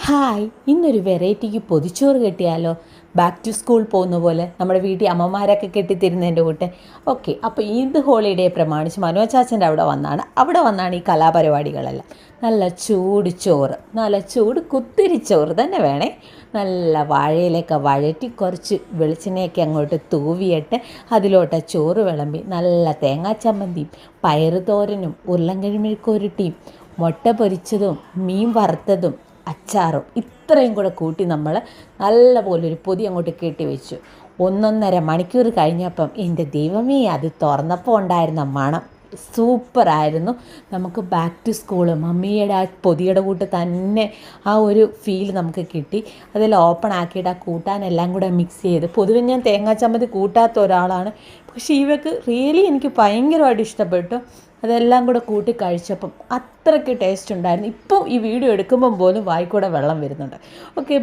Hi, ഇന്നൊരു വെറൈറ്റിക്ക് പൊതിച്ചോറ് കെട്ടിയാലോ? Back to school പോകുന്ന പോലെ നമ്മുടെ വീട്ടിൽ അമ്മമാരൊക്കെ കെട്ടിത്തരുന്നതിൻ്റെ കൂട്ടെ. ഓക്കെ, അപ്പോൾ ഈദ് ഹോളിഡേ പ്രമാണിച്ച് മനോജാച്ചൻ്റെ അവിടെ വന്നാണ് ഈ കലാപരിപാടികളെല്ലാം. നല്ല ചൂട് ചോറ്, നല്ല ചൂട് കുത്തിരിച്ചോറ് തന്നെ വേണേ. നല്ല വാഴയിലൊക്കെ വഴറ്റി കുറച്ച് വെളിച്ചെണ്ണയൊക്കെ അങ്ങോട്ട് തൂവിയിട്ട് അതിലോട്ട് ചോറ് വിളമ്പി നല്ല തേങ്ങാ ചമ്മന്തിയും പയറുതോരനും ഉരുളൻകിഴങ്ങ് മുട്ട പൊരിച്ചതും മീൻ വറുത്തതും അച്ചാറും ഇത്രയും കൂടെ കൂട്ടി നമ്മൾ നല്ല പോലെ ഒരു പൊതി അങ്ങോട്ട് കെട്ടി വെച്ചു. 1.5 മണിക്കൂർ കഴിഞ്ഞപ്പം എൻ്റെ ദൈവമേ, അത് തുറന്നപ്പോൾ ഉണ്ടായിരുന്ന മണം സൂപ്പറായിരുന്നു. നമുക്ക് ബാക്ക് ടു സ്കൂള് മമ്മിയുടെ ആ പൊതിയുടെ കൂട്ട് തന്നെ ആ ഒരു ഫീൽ നമുക്ക് കിട്ടി. അതിൽ ഓപ്പൺ ആക്കിയിട്ട് ആ കൂട്ടാനെല്ലാം കൂടെ മിക്സ് ചെയ്ത്, പൊതുവെ ഞാൻ തേങ്ങാ ചമ്മന്തി കൂട്ടാത്ത ഒരാളാണ്, പക്ഷേ ഇവക്ക് റിയലി എനിക്ക് ഭയങ്കരമായിട്ട് ഇഷ്ടപ്പെട്ടു. അതെല്ലാം കൂടെ കൂട്ടി കഴിച്ചപ്പം അത്രയ്ക്ക് ടേസ്റ്റ് ഉണ്ടായിരുന്നു. ഇപ്പോൾ ഈ വീഡിയോ എടുക്കുമ്പം പോലും വായിക്കൂടെ വെള്ളം വരുന്നുണ്ട്. ഓക്കെ.